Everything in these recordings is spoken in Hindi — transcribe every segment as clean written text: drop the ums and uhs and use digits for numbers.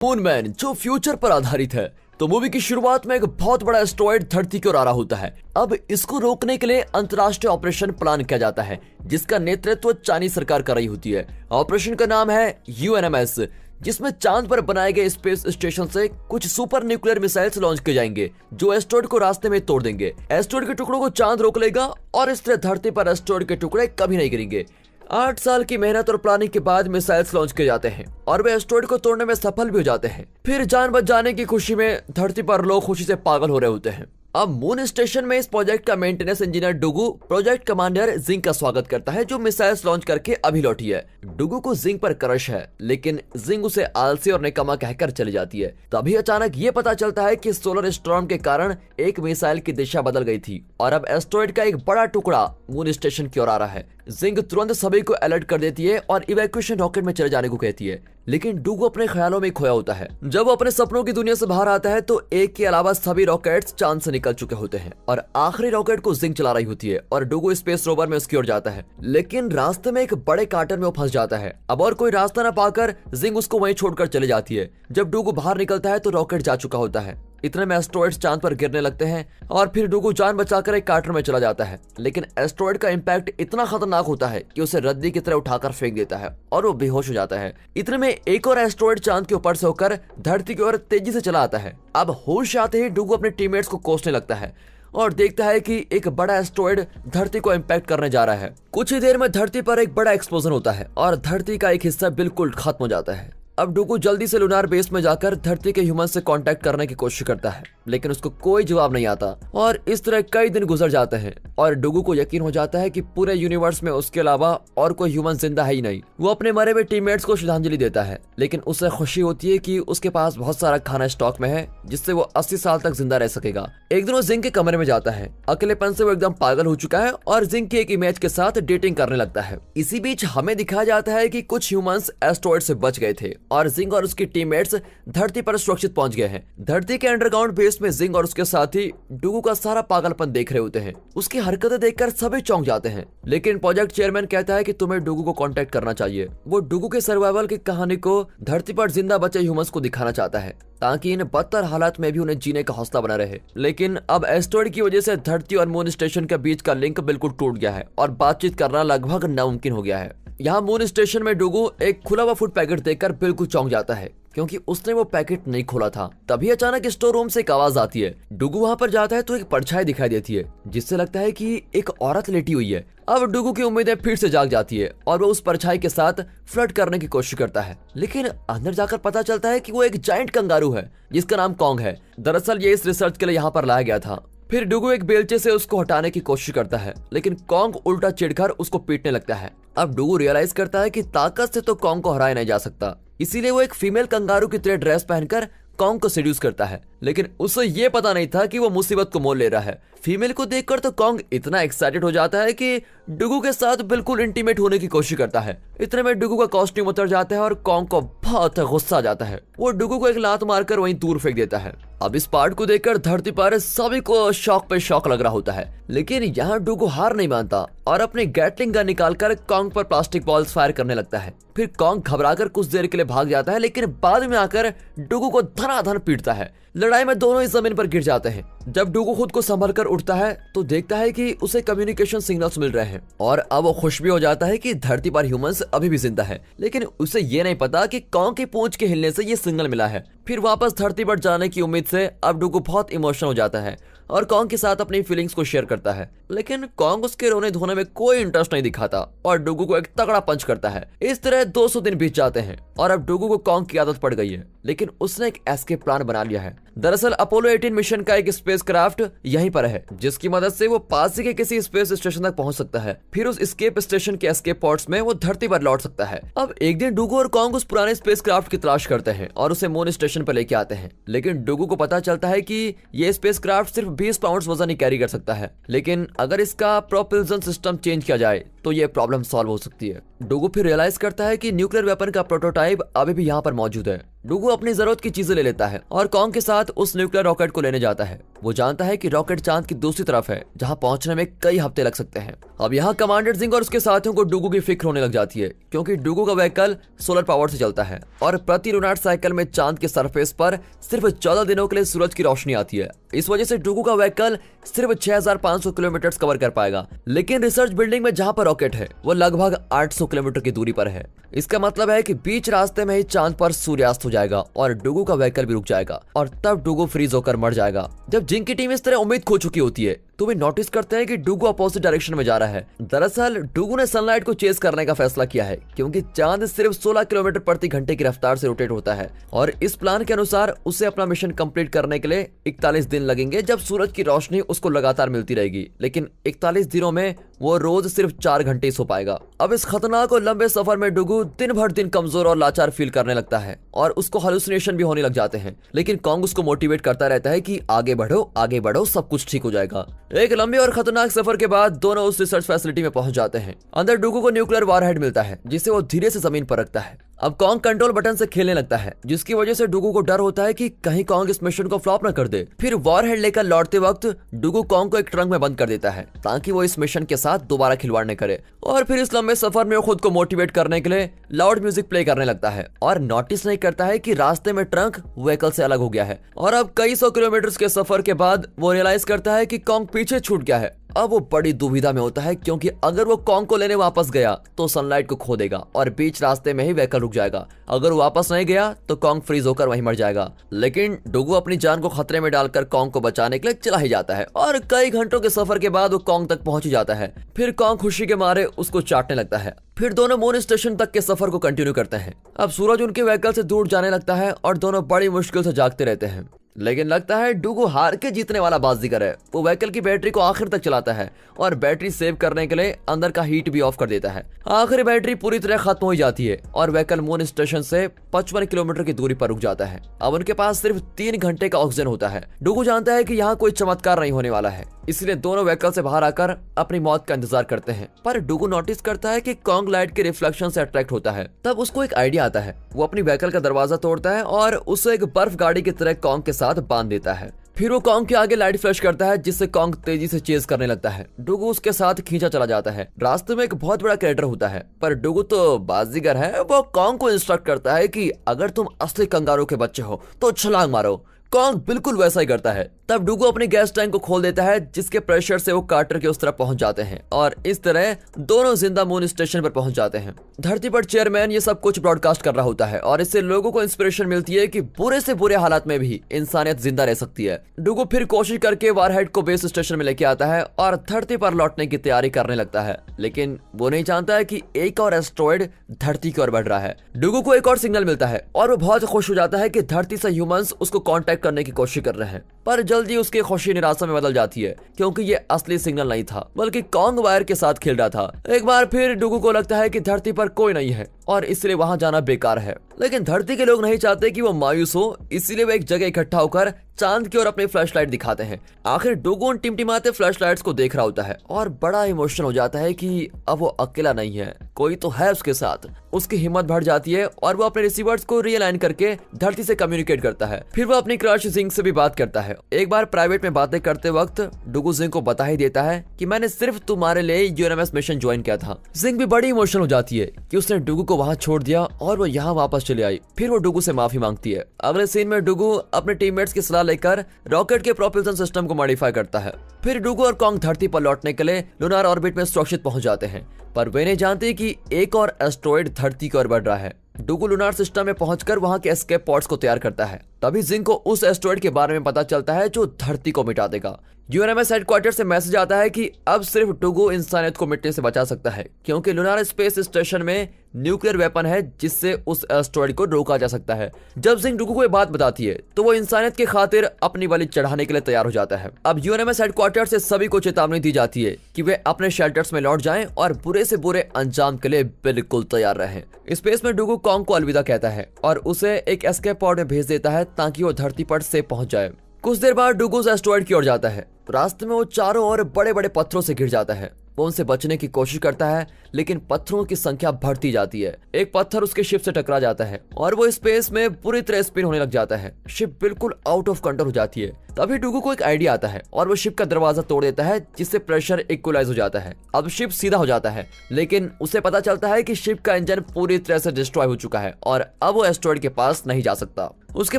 मूनमैन जो फ्यूचर पर आधारित है। तो मूवी की शुरुआत में एक बहुत बड़ा एस्टेरॉयड धरती की ओर आ रहा होता है। अब इसको रोकने के लिए अंतर्राष्ट्रीय ऑपरेशन प्लान किया जाता है, जिसका नेतृत्व चाइनीज सरकार कर रही होती है। ऑपरेशन का नाम है UNMS, जिसमें चांद पर बनाए गए स्पेस स्टेशन से कुछ सुपर न्यूक्लियर मिसाइल्स लॉन्च किए जाएंगे, जो एस्टेरॉयड को रास्ते में तोड़ देंगे। एस्टेरॉयड के टुकड़ों को चांद रोक लेगा और इस तरह धरती पर एस्टेरॉयड के टुकड़े कभी नहीं गिरेंगे। 8 साल की मेहनत और प्लानिंग के बाद मिसाइल्स लॉन्च किए जाते हैं और वे एस्टेरॉयड को तोड़ने में सफल भी हो जाते हैं। फिर जान बच जाने की खुशी में धरती पर लोग खुशी से पागल हो रहे होते हैं। अब मून स्टेशन में इस प्रोजेक्ट का मेंटेनेंस इंजीनियर डुगू प्रोजेक्ट कमांडर जिंग का स्वागत करता है, जो मिसाइल्स लॉन्च करके अभी लौटी है। डुगू को जिंग पर क्रश है, लेकिन जिंग उसे आलसी और निकम्मा कहकर चली जाती है। तभी अचानक ये पता चलता है कि सोलर स्टॉर्म के कारण एक मिसाइल की दिशा बदल गई थी और अब एस्टेरॉयड का एक बड़ा टुकड़ा मून स्टेशन की ओर आ रहा है। जिंग तुरंत सभी को अलर्ट कर देती है और इवैक्यूएशन रॉकेट में चले जाने को कहती है, लेकिन डुगू अपने ख्यालों में खोया होता है। जब वो अपने सपनों की दुनिया से बाहर आता है तो एक के अलावा सभी रॉकेट्स चांद से निकल चुके होते हैं और आखिरी रॉकेट को जिंग चला रही होती है और डुगू स्पेस रोवर में उसकी ओर जाता है, लेकिन रास्ते में एक बड़े काटन में वो फंस जाता है। अब और कोई रास्ता न पाकर जिंग उसको वहीं छोड़कर चले जाती है। जब डुगू बाहर निकलता है तो रॉकेट जा चुका होता है। इतने में एस्टेरॉयड्स चांद पर गिरने लगते हैं और फिर डुगू जान बचाकर एक काटर में चला जाता है, लेकिन एस्टेरॉयड का इम्पैक्ट इतना खतरनाक होता है कि उसे रद्दी की तरह उठाकर फेंक देता है और वो बेहोश हो जाता है। इतने में एक और एस्टेरॉयड चांद के ऊपर से होकर धरती की ओर तेजी से चला आता है। अब होश आते ही डुगू अपने टीममेट्स को कोसने लगता है और देखता है कि एक बड़ा एस्टेरॉयड धरती को इम्पैक्ट करने जा रहा है। कुछ ही देर में धरती पर एक बड़ा एक्सप्लोजन होता है और धरती का एक हिस्सा बिल्कुल खत्म हो जाता है। अब डुगू जल्दी से लूनार बेस में जाकर धरती के ह्यूमन से कांटेक्ट करने की कोशिश करता है, लेकिन उसको कोई जवाब नहीं आता और इस तरह कई दिन गुजर जाते हैं और डुगू को यकीन हो जाता है कि पूरे यूनिवर्स में उसके अलावा और कोई ह्यूमन जिंदा है ही नहीं। वो अपने मरे हुए टीममेट्स को श्रद्धांजलि देता है, लेकिन उसे खुशी होती है कि उसके पास बहुत सारा खाना स्टॉक में है, जिससे वो 80 साल तक जिंदा रह सकेगा। एक दिन वो जिंग के कमरे में जाता है। अकेलेपन से वो एकदम पागल हो चुका है और जिंग की एक इमेज के साथ डेटिंग करने लगता है। इसी बीच हमें दिखाया जाता है कि कुछ ह्यूमंस एस्टेरॉयड से बच गए थे और जिंग और उसकी टीममेट्स धरती पर सुरक्षित पहुंच गए हैं। धरती के अंडरग्राउंड बेस में जिंग और उसके साथी डुगू का सारा पागलपन देख रहे होते हैं। उसकी हरकतें देखकर सभी चौंक जाते हैं, लेकिन प्रोजेक्ट चेयरमैन कहता है कि तुम्हें डुगू को कांटेक्ट करना चाहिए। वो डुगू के सर्वाइवल की कहानी को धरती पर जिंदा बचे ह्यूमंस को दिखाना चाहता है, ताकि इन बदतर हालात में भी उन्हें जीने का हौसला बना रहे। लेकिन अब एस्टेरॉयड की वजह से धरती और मून स्टेशन के बीच का लिंक बिल्कुल टूट गया है और बातचीत करना लगभग नामुमकिन हो गया है। यहाँ मून स्टेशन में डुगू एक खुला हुआ फूड पैकेट देखकर बिल्कुल चौंक जाता है, क्योंकि उसने वो पैकेट नहीं खोला था। तभी अचानक स्टोर रूम से एक आवाज आती है। डुगू वहाँ पर जाता है तो एक परछाई दिखाई देती है, जिससे लगता है कि एक औरत लेटी हुई है। अब डुगू की उम्मीदें फिर से जाग जाती है और वो उस परछाई के साथ फ्लर्ट करने की कोशिश करता है, लेकिन अंदर जाकर पता चलता है कि वो एक जायंट कंगारू है, जिसका नाम कॉन्ग है। दरअसल ये इस रिसर्च के लिए यहाँ पर लाया गया था। फिर डुगू एक बेलचे से उसको हटाने की कोशिश करता है, लेकिन कॉन्ग उल्टा चिढ़कर उसको पीटने लगता है। अब डुगू रियलाइज करता है कि ताकत से तो कॉन्ग को हराया नहीं जा सकता, इसीलिए वो एक फीमेल कंगारू की तरह ड्रेस पहनकर कॉन्ग को सेड्यूस करता है, लेकिन उसे ये पता नहीं था कि वो मुसीबत को मोल ले रहा है। फीमेल को देखकर तो कॉन्ग इतना एक्साइटेड हो जाता है कि डुगू के साथ बिल्कुल इंटीमेट होने की कोशिश करता है। इतने में डुगू का कॉस्ट्यूम उतर जाता है और कॉन्ग को बहुत गुस्सा आ जाता है। वो डुगू को एक लात मारकर वहीं दूर फेंक देता है। अब इस पार्ट को देखकर धरती पर सभी को शौक पे शौक लग रहा होता है, लेकिन यहाँ डुगू हार नहीं मानता और अपनी गैटलिंग गन निकालकर कॉन्ग पर प्लास्टिक बॉल्स फायर करने लगता है। फिर कॉन्ग घबराकर कुछ देर के लिए भाग जाता है, लेकिन बाद में आकर डुगू को धनाधन पीटता है। लड़ाई में दोनों ही जमीन पर गिर जाते हैं। जब डुगू खुद को संभल कर उठता है तो देखता है कि उसे कम्युनिकेशन सिग्नल्स मिल रहे हैं और अब वो खुश भी हो जाता है कि धरती पर ह्यूमंस अभी भी जिंदा है, लेकिन उसे ये नहीं पता कि कॉन्ग की पूंछ के हिलने से ये सिग्नल मिला है। फिर वापस धरती पर जाने की उम्मीद से अब डुगू बहुत इमोशनल हो जाता है और कॉन्ग के साथ अपनी फीलिंग्स को शेयर करता है, लेकिन कॉन्ग उसके रोने धोने में कोई इंटरेस्ट नहीं दिखाता और डुगू को एक तगड़ा पंच करता है। इस तरह 200 दिन बीत जाते हैं और अब डुगू को कॉन्ग की आदत पड़ गई है, लेकिन उसने एक एस्केप प्लान बना लिया है। दरअसल अपोलो 18 मिशन का एक स्पेसक्राफ्ट यहीं पर है, जिसकी मदद से वो पास ही के किसी स्पेस स्टेशन तक पहुंच सकता है। फिर उस एस्केप स्टेशन के एस्केप पॉड्स में वो धरती पर लौट सकता है। अब एक दिन डुगू और कॉन्ग उस पुराने स्पेसक्राफ्ट की तलाश करते हैं और उसे मून स्टेशन पर लेके आते हैं, लेकिन डुगू को पता चलता है कि ये स्पेसक्राफ्ट सिर्फ 20 पाउंड वजन ही कैरी कर सकता है, लेकिन अगर इसका प्रोपल्शन सिस्टम चेंज किया जाए तो ये प्रॉब्लम सॉल्व हो सकती है। डुगू फिर रियलाइज करता है कि न्यूक्लियर वेपन का प्रोटोटाइप अभी भी यहाँ पर मौजूद है। डुगू अपनी जरूरत की चीजें ले लेता है और कॉन्ग के साथ उस न्यूक्लियर रॉकेट को लेने जाता है। वो जानता है कि रॉकेट चांद की दूसरी तरफ है, जहाँ पहुंचने में कई हफ्ते लग सकते हैं। अब यहाँ कमांडर जिंग और उसके साथियों को डुगू की फिक्र होने लग जाती है, क्योंकि डुगू का व्हीकल सोलर पावर से चलता है और प्रति लूनार साइकिल में चांद के सरफेस पर सिर्फ 14 दिनों के लिए सूरज की रोशनी आती है। इस वजह से डुगू का व्हीकल सिर्फ 6500 किलोमीटर कवर कर पाएगा। लेकिन रिसर्च बिल्डिंग में जहाँ पर रॉकेट है वो लगभग 800 किलोमीटर की दूरी पर है। इसका मतलब है कि बीच रास्ते में ही चांद पर सूर्यास्त हो जाएगा और डुगू का व्हीकल भी रुक जाएगा और तब डुगू फ्रीज होकर मर जाएगा। जब जिंग की टीम इस तरह उम्मीद खो चुकी होती है तो वे नोटिस करते हैं कि डुगू अपोजिट डायरेक्शन में जा रहा है। दरअसल डुगू ने सनलाइट को चेस करने का फैसला किया है, क्योंकि चांद सिर्फ 16 किलोमीटर प्रति घंटे की रफ्तार से रोटेट होता है और इस प्लान के अनुसार उसे अपना मिशन कंप्लीट करने के लिए 41 दिन लगेंगे, जब सूरज की रोशनी उसको लगातार मिलती रहेगी। लेकिन 41 दिनों में वो रोज सिर्फ 4 घंटे सो पाएगा। अब इस खतरनाक और लंबे सफर में डुगू दिन भर दिन कमजोर और लाचार फील करने लगता है और उसको हालुसिनेशन भी होने लग जाते हैं। लेकिन कॉन्ग उसको मोटिवेट करता रहता है कि आगे बढ़ो, सब कुछ ठीक हो जाएगा। एक लंबे और खतरनाक सफर के बाद दोनों उस रिसर्च फैसिलिटी में पहुंच जाते हैं। अंदर डुगू को न्यूक्लियर वारहेड मिलता है, जिसे वो धीरे से जमीन पर रखता है। अब कॉन्ग कंट्रोल बटन से खेलने लगता है, जिसकी वजह से डुगू को डर होता है कि कहीं कॉन्ग इस मिशन को फ्लॉप न कर दे। फिर वॉरहेड लेकर लौटते वक्त डुगू कॉन्ग को एक ट्रंक में बंद कर देता है, ताकि वो इस मिशन के साथ दोबारा खिलवाड़ न करे। और फिर इस लंबे सफर में वो खुद को मोटिवेट करने के लिए लाउड म्यूजिक प्ले करने लगता है और नोटिस नहीं करता है कि रास्ते में ट्रंक व्हीकल से अलग हो गया है। और अब कई 100 किलोमीटर के सफर के बाद वो रियलाइज करता है कि कॉन्ग पीछे छूट गया है। अब वो बड़ी दुविधा में होता है, क्योंकि अगर वो कॉन्ग को लेने वापस गया तो सनलाइट को खो देगा और बीच रास्ते में ही व्हीकल रुक जाएगा। अगर वो वापस नहीं गया तो कॉन्ग फ्रीज होकर वहीं मर जाएगा। लेकिन डुगू अपनी जान को खतरे में डालकर कॉन्ग को बचाने के लिए चला ही जाता है और कई घंटों के सफर के बाद वो कॉन्ग तक पहुंच ही जाता है। फिर कॉन्ग खुशी के मारे उसको चाटने लगता है। फिर दोनों मून स्टेशन तक के सफर को कंटिन्यू करते हैं। अब सूरज उनके व्हीकल से दूर जाने लगता है और दोनों बड़ी मुश्किल से जागते रहते हैं। लेकिन लगता है डुगू हार के जीतने वाला बाजीगर है। वो व्हीकल की बैटरी को आखिर तक चलाता है और बैटरी सेव करने के लिए अंदर का हीट भी ऑफ कर देता है। आखिर बैटरी पूरी तरह खत्म हो जाती है और व्हीकल मून स्टेशन से 55 किलोमीटर की दूरी पर रुक जाता है। अब उनके पास सिर्फ 3 घंटे का ऑक्सीजन होता है। डुगू जानता है कि यहाँ कोई चमत्कार नहीं होने वाला है, इसलिए दोनों व्हीकल से बाहर आकर अपनी मौत का इंतजार करते हैं। पर डुगू नोटिस करता है कि कॉन्ग लाइट के रिफ्लेक्शन से अट्रैक्ट होता है। तब उसको एक आइडिया आता है। वो अपनी व्हीकल का दरवाजा तोड़ता है और उसे एक बर्फ गाड़ी की तरह कॉन्ग के साथ बांध देता है। फिर वो कॉन्ग के आगे लाइट फ्लैश करता है, जिससे कॉन्ग तेजी से चेज करने लगता है। डुगू उसके साथ खींचा चला जाता है। रास्ते में एक बहुत बड़ा क्रेटर होता है, पर डुगू तो बाजीगर है। वो कॉन्ग को इंस्ट्रक्ट करता है कि अगर तुम असली कंगारू के बच्चे हो तो छलांग मारो। कॉन्ग बिल्कुल वैसा ही करता है। तब डुगू अपने गैस टैंक को खोल देता है, जिसके प्रेशर से वो कार्टर के उस तरफ पहुंच जाते हैं और इस तरह दोनों जिंदा मून स्टेशन पर पहुंच जाते हैं। धरती पर चेयरमैन ये सब कुछ ब्रॉडकास्ट कर रहा होता है और इससे लोगों को इंस्पिरेशन मिलती है कि बुरे से बुरे हालात में भी इंसानियत जिंदा रह सकती है। डुगू फिर कोशिश करके वारहेड को बेस स्टेशन में लेके आता है और धरती पर लौटने की तैयारी करने लगता है। लेकिन वो नहीं जानता है कि एक और एस्ट्रॉइड धरती की ओर बढ़ रहा है। डुगू को एक और सिग्नल मिलता है और वो बहुत खुश हो जाता है कि धरती से ह्यूमंस उसको कांटेक्ट करने की कोशिश कर रहे हैं। पर जल्दी उसकी खुशी निराशा में बदल जाती है, क्योंकि ये असली सिग्नल नहीं था, बल्कि कॉन्ग वायर के साथ खेल रहा था। एक बार फिर डुगू को लगता है कि धरती पर कोई नहीं है और इसलिए वहां जाना बेकार है। लेकिन धरती के लोग नहीं चाहते कि वो मायूस हो, इसीलिए वो एक जगह इकट्ठा होकर चांद की ओर अपनी फ्लैशलाइट दिखाते हैं। आखिर डुगू उन टिमटिमाते फ्लैशलाइट्स को देख रहा होता है और बड़ा इमोशनल हो जाता है कि अब वो अकेला नहीं है, कोई तो है उसके साथ। उसकी हिम्मत बढ़ जाती है और वो अपने रिसीवर्स को रीअलाइन करके धरती से कम्युनिकेट करता है। फिर वो अपनी क्रश जिंग से भी बात करता है। एक बार प्राइवेट में बातें करते वक्त डुगू जिंग को बता ही देता है कि मैंने सिर्फ तुम्हारे लिए यूएनएमएस मिशन ज्वाइन किया था। जिंग भी बड़ी इमोशनल हो जाती है कि उसने डुगू को वहां छोड़ दिया और वो यहाँ वापस चले आई। फिर वो डुगू से माफी मांगती है। अगले सीन में डुगू अपने टीममेट्स की सलाह लेकर रॉकेट के प्रोपल्शन सिस्टम को मॉडिफाई करता है। फिर डुगू और कॉन्ग धरती पर लौटने के लिए लूनार ऑर्बिट में सुरक्षित पहुंच जाते हैं, पर वे नहीं जानते कि एक और एस्ट्रॉइड धरती की ओर बढ़ रहा है। डुगू लूनार सिस्टम में पहुंचकर वहां के एस्केप पॉड्स को तैयार करता है। तभी जिंग को उस एस्ट्रॉइड के बारे में पता चलता है जो धरती को मिटा देगा। यूएनएमएस हेडक्वार्टर से मैसेज आता है कि अब सिर्फ डुगू इंसानियत को मिटने से बचा सकता है, क्योंकि लूनार स्पेस स्टेशन में न्यूक्लियर वेपन है जिससे उस एस्ट्रॉइड को रोका जा सकता है। जब जिंग डुगू को ये बात बताती है तो वो इंसानियत की खातिर अपनी बलि चढ़ाने के लिए तैयार हो जाता है। अब यूएनएमएस हेडक्वार्टर से सभी को चेतावनी दी जाती है कि वे अपने शेल्टर्स में लौट जाएं और बुरे से बुरे अंजाम के लिए बिल्कुल तैयार रहें। स्पेस में डुगू कॉन्ग को अलविदा कहता है और उसे एक एस्केप पॉड में भेज देता है ताकि वो धरती पर से पहुंच जाए। कुछ देर बाद डुगू एस्ट्रॉइड की ओर जाता है। रास्ते में वो चारों ओर बड़े बड़े पत्थरों से घिर जाता है। वो उनसे बचने की कोशिश करता है, लेकिन पत्थरों की संख्या बढ़ती जाती है। एक पत्थर उसके शिप से टकरा जाता है और वो स्पेस में पूरी तरह स्पिन होने लग जाता है। शिप बिल्कुल आउट ऑफ कंट्रोल हो जाती है। तभी डुगू को एक आइडिया आता है और वो शिप का दरवाजा तोड़ देता है, जिससे प्रेशर इक्वलाइज हो जाता है। अब शिप सीधा हो जाता है, लेकिन उसे पता चलता है कि शिप का इंजन पूरी तरह से डिस्ट्रॉय हो चुका है और अब वो एस्टेरॉयड के पास नहीं जा सकता। उसके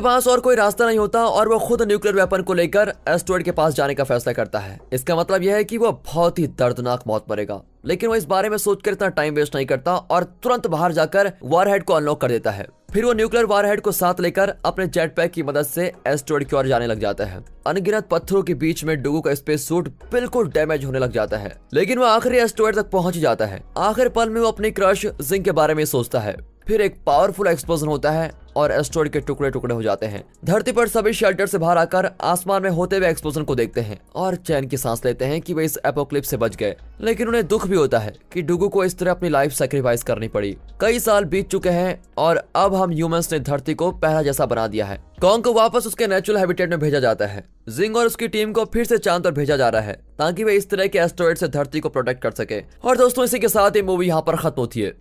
पास और कोई रास्ता नहीं होता और वो खुद न्यूक्लियर वेपन को लेकर एस्टेरॉयड के पास जाने का फैसला करता है। इसका मतलब यह है कि वो बहुत ही दर्दनाक मौत मरेगा, लेकिन वो इस बारे में सोचकर इतना टाइम वेस्ट नहीं करता और तुरंत बाहर जाकर वॉरहेड को अनलॉक कर देता है। फिर वो न्यूक्लियर वॉरहेड को साथ लेकर अपने जेट पैक की मदद से एस्टेरॉयड की ओर जाने लग जाता है। अनगिनत पत्थरों के बीच में डुगू का स्पेस सूट बिल्कुल डैमेज होने लग जाता है, लेकिन वो आखिरी एस्टेरॉयड तक पहुंच जाता है। आखिर पल में वो अपनी क्रश जिंक के बारे में सोचता है। फिर एक पावरफुल एक्सप्लोजन होता है और एस्टेरॉयड के टुकड़े टुकड़े हो जाते हैं। धरती पर सभी शेल्टर से बाहर आकर आसमान में होते हुए एक्सप्लोजन को देखते हैं और चैन की सांस लेते हैं कि वे इस एपोक्लिप्स से बच गए। लेकिन उन्हें दुख भी होता है कि डुगू को इस तरह अपनी लाइफ सैक्रिफाइस करनी पड़ी। कई साल बीत चुके हैं और अब हम ह्यूमंस ने धरती को पहला जैसा बना दिया है। कॉन्ग को वापस उसके नेचुरल हैबिटेट में भेजा जाता है। जिंग और उसकी टीम को फिर से चांद पर भेजा जा रहा है ताकि वे इस तरह के एस्टेरॉयड से धरती को प्रोटेक्ट कर सके। और दोस्तों, इसी के साथ ये मूवी यहाँ पर खत्म होती है।